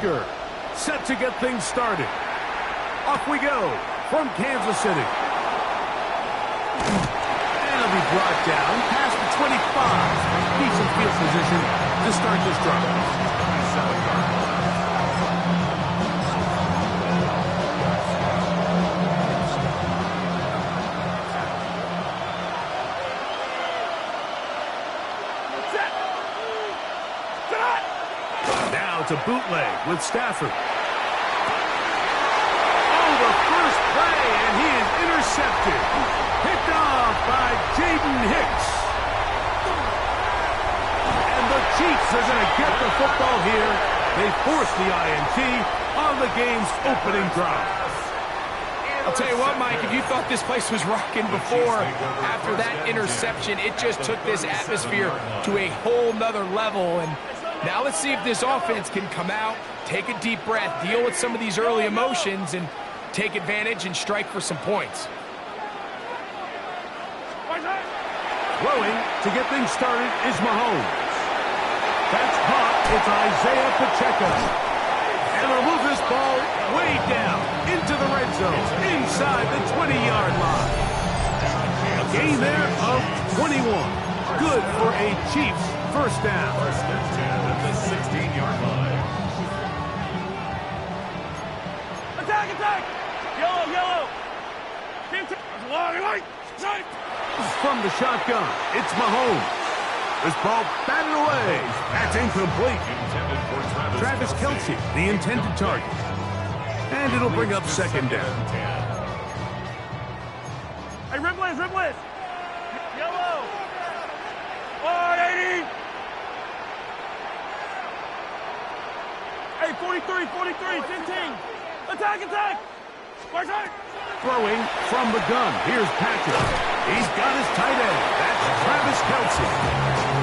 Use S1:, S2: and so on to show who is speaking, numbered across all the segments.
S1: kicker, set to get things started. Off we go from Kansas City. And he'll be brought down past the 25. Decent field position to start this drive. To bootleg with Stafford. Oh, the first play, and he is intercepted. Picked off by Jaden Hicks. And the Chiefs are going to get the football here. They force the INT on the game's opening drive.
S2: I'll tell you what, Mike, if you thought this place was rocking before, after that interception, it just took this atmosphere to a whole nother level. And now let's see if this offense can come out, take a deep breath, deal with some of these early emotions, and take advantage and strike for some points.
S1: Throwing to get things started is Mahomes. That's caught. It's Isaiah Pacheco. And they'll move this ball way down into the red zone, inside the 20-yard line. A gain there of 21. Good for a Chiefs first down.
S3: First and 10 at the 16-yard line.
S4: Attack, attack! Yellow, yellow!
S1: From the shotgun, it's Mahomes. This ball batted away. That's incomplete. Travis Kelce, the intended target. And it'll bring up second down.
S4: Hey, Ribless, Ribless! Yellow! 180! Hey, 43, 43, 15. Attack, attack. Right.
S1: Throwing from the gun. Here's Patrick. He's got his tight end. That's Travis Kelce.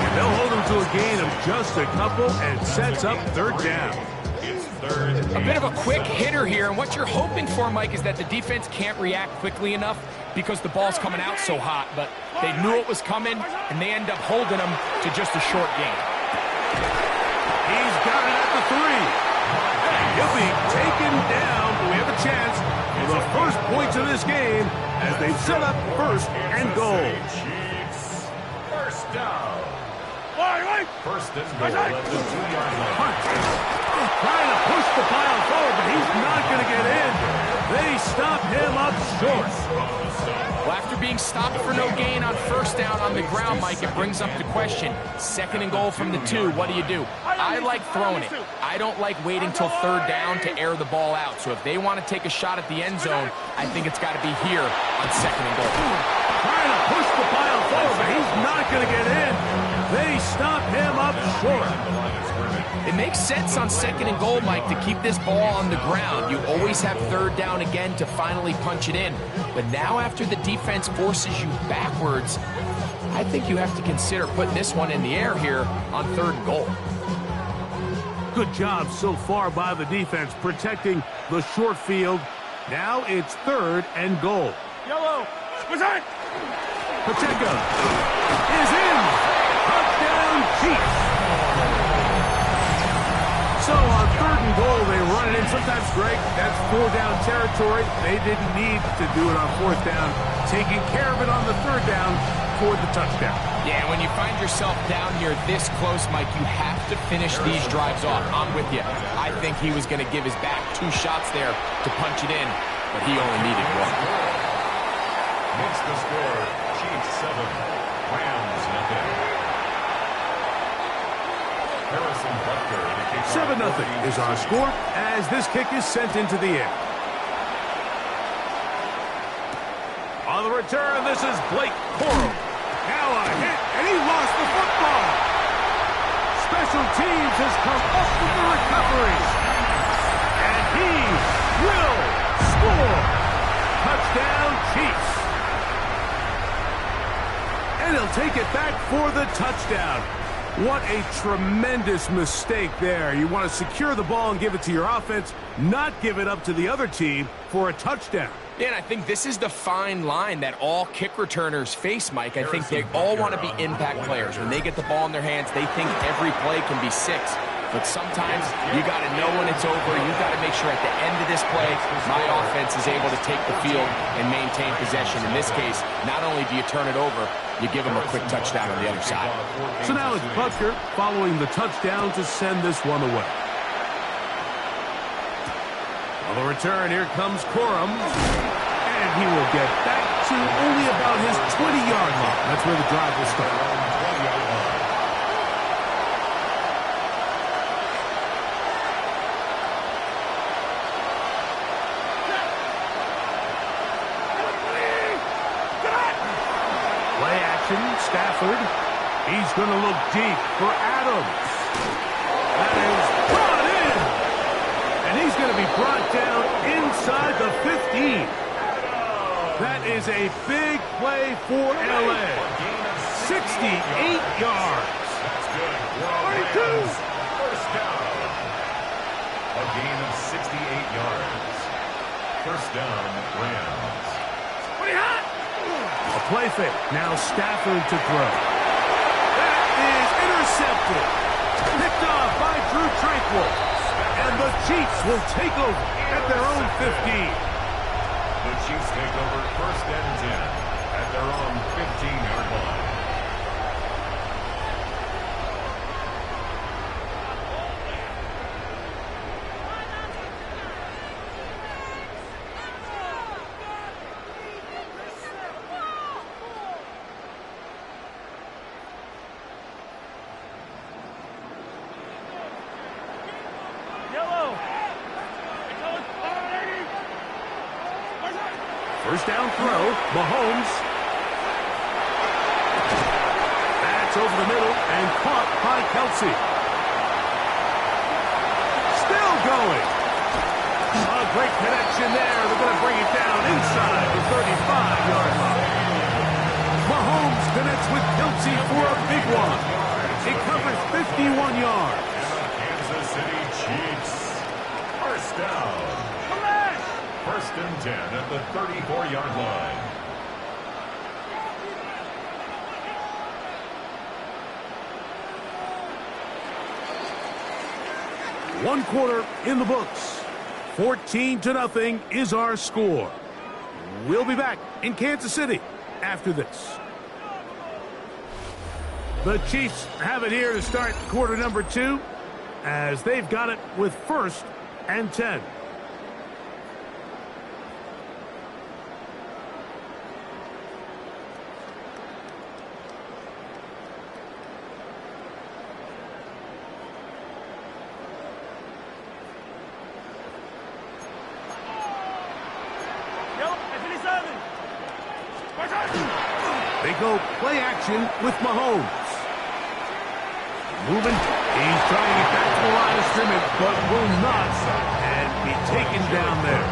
S1: And they'll hold him to a gain of just a couple and sets up third down.
S3: It's third.
S2: A bit of a quick hitter here, and what you're hoping for, Mike, is that the defense can't react quickly enough because the ball's coming out so hot, but they knew it was coming, and they end up holding them to just a short gain.
S1: He's got it at the 3. He'll be taken down, but we have a chance for the first points of this game as they've set up first and goal.
S3: Chiefs. First down.
S4: Right.
S3: First and goal at the 2-yard line.
S1: Hunt trying to push the pile forward, but he's not going to get in. They stop him up short.
S2: Well, after being stopped for no gain on first down on the ground, Mike, it brings up the question. Second and goal from the 2, what do? I like throwing it. I don't like waiting till third down to air the ball out. So if they want to take a shot at the end zone, I think it's got to be here on second and goal.
S1: Trying to push the pile forward, but he's not going to get in. They stop him up short.
S2: It makes sense on second and goal, Mike, to keep this ball on the ground. You always have third down again to finally punch it in. But now after the defense forces you backwards, I think you have to consider putting this one in the air here on third and goal.
S1: Good job so far by the defense protecting the short field. Now it's third and goal.
S4: Yellow. What's that?
S1: Pacheco is in. Touchdown Chiefs. So on third and goal, they run it in. Sometimes, Greg, that's 4-down territory. They didn't need to do it on fourth down. Taking care of it on the third down for the touchdown.
S2: Yeah, when you find yourself down here this close, Mike, you have to finish these drives off. I'm with you. I think he was going to give his back 2 shots there to punch it in, but he only needed 1.
S3: Makes the score Chiefs 7, Rams nothing.
S1: 7-0 is our score as this kick is sent into the air. On the return, this is Blake Corum. Now a hit, and he lost the football. Special teams has come up with the recovery. And he will score. Touchdown, Chiefs. And he'll take it back for the touchdown. What a tremendous mistake there. You want to secure the ball and give it to your offense, not give it up to the other team for a touchdown.
S2: Yeah, and I think this is the fine line that all kick returners face, Mike. I think they all want to be impact players. When they get the ball in their hands, they think every play can be 6. But sometimes you got to know when it's over. You got to make sure at the end of this play, my offense is able to take the field and maintain possession. In this case, not only do you turn it over, you give them a quick touchdown on the other side.
S1: So now it's Butker following the touchdown to send this one away. On the return, here comes Corum. And he will get back to only about his 20-yard line. That's where the drive will start. Play action, Stafford. He's going to look deep for Adams. That is brought in. And he's going to be brought down inside the 15. That is a big play for L.A. 68 yards.
S3: That's good.
S1: 42.
S3: First down. A gain of 68 yards. First down, Rams.
S1: A play fake. Now Stafford to throw. That is intercepted. Picked off by Drew Tranquill. And the Chiefs will take over at their own 15.
S3: The Chiefs take over first and 10 at their own 15-yard line.
S1: First down throw, Mahomes. That's over the middle and caught by Kelsey. Still going. A great connection there. They're going to bring it down inside the 35-yard line. Mahomes connects with Kelsey for a big one. It covers 51 yards.
S3: Kansas City Chiefs. First down. First and 10 at the 34-yard line.
S1: One quarter in the books. 14-0 is our score. We'll be back in Kansas City after this. The Chiefs have it here to start quarter number 2 as they've got it with first and 10. They go play action with Mahomes. Moving. He's trying to get back to the line of scrimmage, but will not and be taken down there.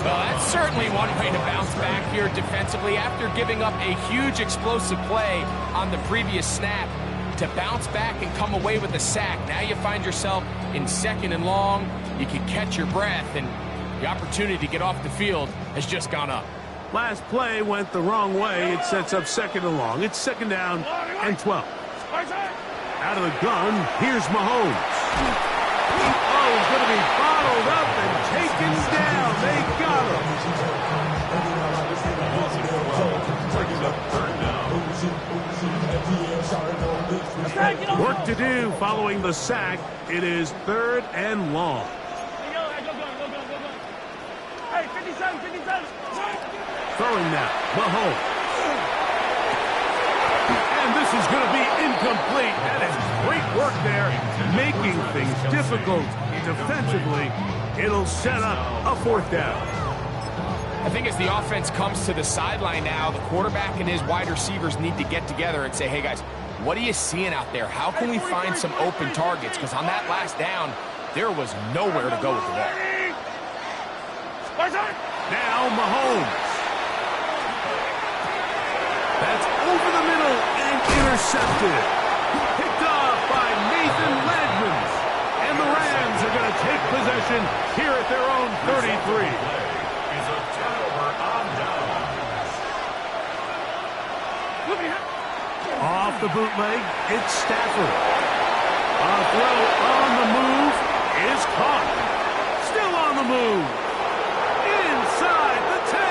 S2: Well, that's certainly one way to bounce back here defensively after giving up a huge explosive play on the previous snap. To bounce back and come away with a sack. Now you find yourself in second and long. You can catch your breath, and the opportunity to get off the field has just gone up.
S1: Last play went the wrong way. It sets up second and long. It's second down and 12. Out of the gun, here's Mahomes. Oh, he's going to be bottled up and taken down. They got him. Work to do following the sack. It is third and long.
S4: Hey, 57, 57.
S1: Throwing now, Mahomes. And this is going to be incomplete. That is great work there, making things difficult defensively. It'll set up a fourth down.
S2: I think as the offense comes to the sideline now, the quarterback and his wide receivers need to get together and say, hey, guys, what are you seeing out there? How can we find some open targets? Because on that last down, there was nowhere to go with the ball.
S1: Now Mahomes. That's over the middle and intercepted. Picked off by Nathan Landman. And the Rams are going to take possession here at their own 33.
S3: Is a turnover on downs.
S1: Off the bootleg, it's Stafford. A throw on the move is caught. Still on the move. Inside the 10.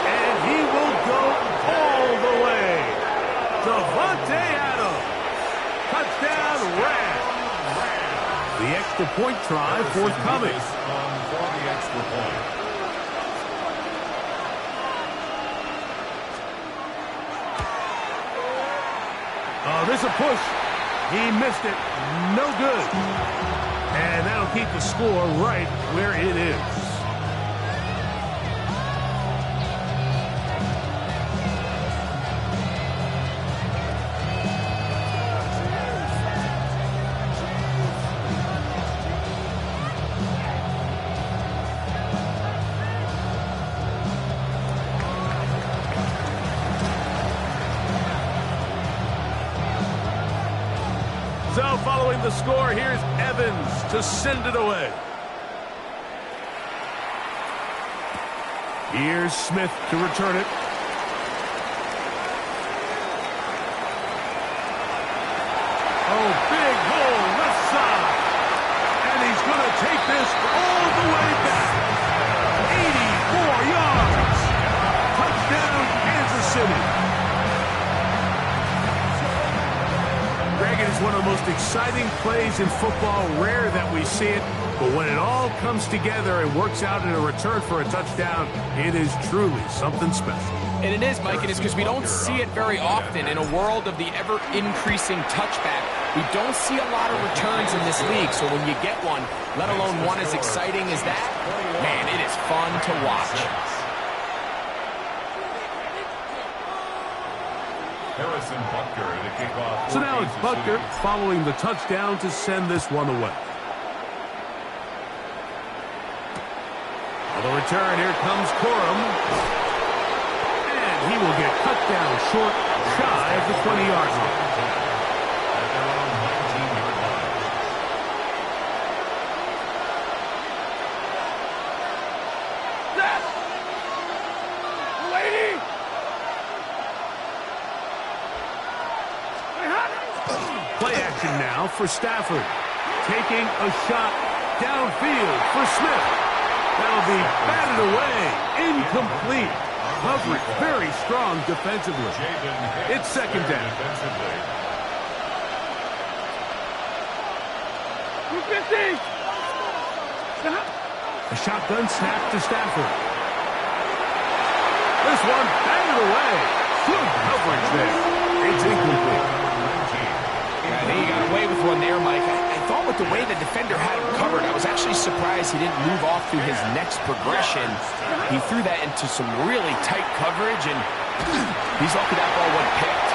S1: And he will go all the way. Devontae Adams. Touchdown, Rams. The extra point try forthcoming.
S3: For the extra point.
S1: Oh, there's a push. He missed it. No good. And that'll keep the score right where it is. So following the score, here's Evans to send it away. Here's Smith to return it. Oh, big hole left side. And he's going to take this all the way back. 84 yards. Touchdown, Kansas City. Greg, it is one of the most exciting plays in football. Rare that we see it, but when it all comes together and works out in a return for a touchdown, it is truly something special.
S2: And it is, Mike, and it's because we don't see it very often. In a world of the ever-increasing touchback, we don't see a lot of returns in this league. So when you get one, let alone one as exciting as that, man, it is fun to watch.
S3: Harrison Butker to kick off.
S1: So now it's Butker following the touchdown to send this one away. On the return, here comes Corum. And he will get cut down short, shy of the 20-yard line.
S3: At their own 19-yard line.
S4: Lady!
S1: Play action now for Stafford. Taking a shot downfield for Smith. That'll be batted away. Incomplete. Coverage very strong defensively. It's second down.
S4: 250!
S1: A shotgun snap to Stafford. This one batted away. Good coverage there. It's incomplete.
S2: I think he got away with one there, Mike. I thought with the way the defender had him covered, I was actually surprised he didn't move off to his next progression. He threw that into some really tight coverage, and he's lucky that ball wasn't picked.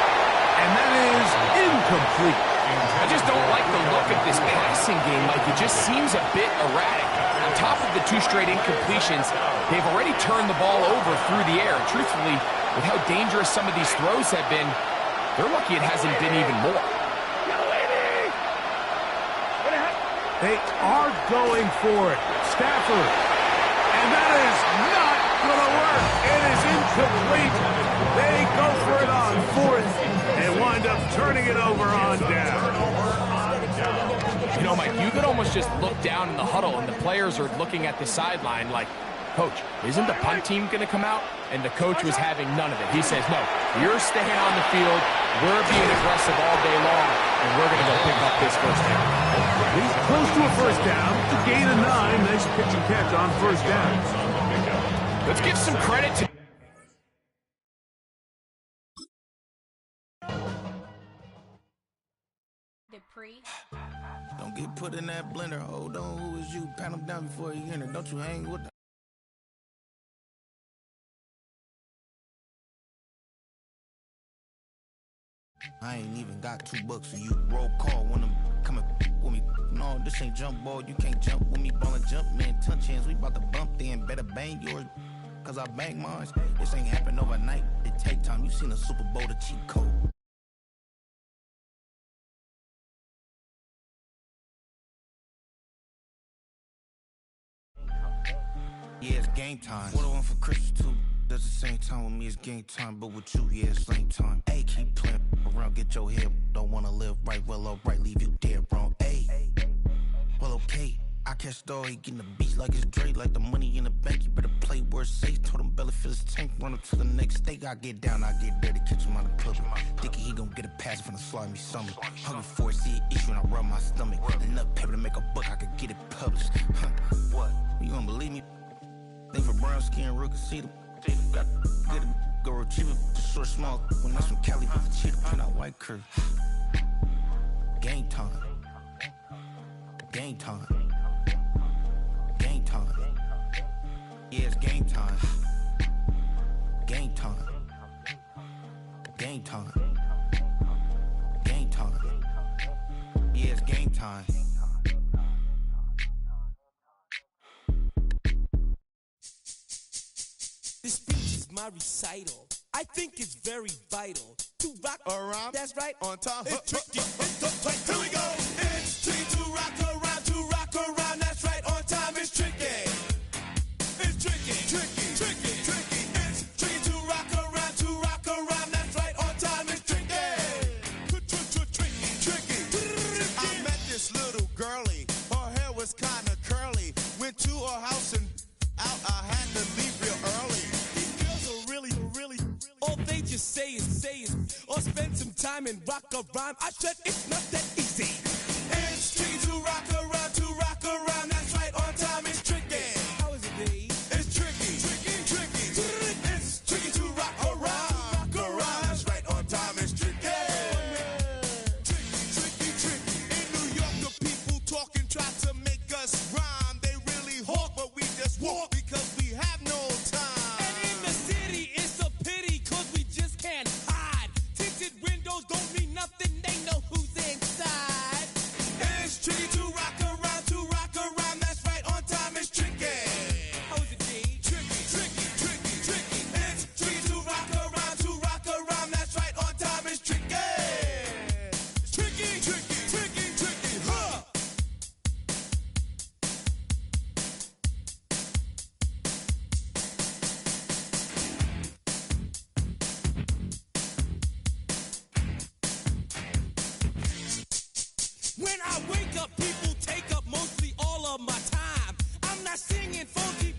S1: And that is incomplete.
S2: I just don't like the look of this passing game, Mike. It just seems a bit erratic. On top of the 2 straight incompletions, they've already turned the ball over through the air. Truthfully, with how dangerous some of these throws have been, they're lucky it hasn't been even more.
S1: They are going for it. Stafford. And that is not going to work. It is incomplete. They go for it on 4th and wind up turning it over on down.
S2: You know, Mike, you could almost just look down in the huddle and the players are looking at the sideline like, Coach, isn't the punt team going to come out? And the coach was having none of it. He says, no, you're staying on the field. We're being aggressive all day long, and we're going to go pick up this first down.
S1: He's close to a first down. To gain a 9. Nice pitch and catch on first down.
S2: Let's give some credit to...
S5: Don't get put in that blender. Hold on, who is you? Pat him down before you enter. Don't you hang with the... I ain't even got $2 for you. Roll call when I'm coming with me. No, this ain't jump ball. You can't jump with me. Ballin' jump, man. Touch hands. We bout to bump then. Better bang yours, cause I bang mine. This ain't happen overnight. It take time. You seen a Super Bowl, the cheat code. Yeah, it's game time. What I want for Christmas too? Does the same time with me, it's game time, but with you, yeah, it's lame time. Ayy, keep playing around, get your head. Don't wanna live right, well, alright, leave you dead wrong. Ayy, well, okay. I catch the dog, he getting the beats like it's Dre, like the money in the bank. You better play where it's safe. Told him belly fill his tank, run up to the next state. I get down, I get dirty, catch him on the club. Thinking he gon' get a pass from the slimy stomach. Hungry for it, see an issue and I rub my stomach. Enough paper to make a book, I could get it published. What? You don't believe me? Think for brown skin, real can see them. Got get it, go retrieve it. Just short, small, when that's from Cali, with the cheetah print out white curve. Game time. Game time. Game time. Yeah, it's game time. Game time. Game time. Game time. Yeah, it's game time.
S6: This speech is my recital. I think it's very vital to rock around. That's right, on time. It's tricky. It's tight. Here we go. It's tricky to rock around, to rock around. That's right, on time. It's tricky. It's tricky, tricky, tricky, tricky. It's tricky to rock around, to rock around. That's right, on time. It's tricky. Tricky, tricky. I met this little girlie. Her hair was kind of curly. Went to her house and out. I had to leave real early. All they just say is, or spend some time and rock a rhyme. I said it's not that easy. It's tricky to rock around, that's right, on time, it's tricky. How is it, babe? It's tricky, tricky, tricky. It's tricky to rock around, that's right, on time, it's tricky. Tricky, tricky, tricky. In New York, the people talking try to make us rhyme. They really hawk, but we just walk because we have no time. Don't mean nothing, they know who's inside. It's tricky to rock around, that's right, on time, it's tricky. How is it, G? Tricky, tricky, tricky, tricky. It's tricky to rock around, that's right, on time, it's tricky. It's tricky, tricky, tricky, tricky, huh? When I wake up, people take up mostly all of my time. I'm not singing funky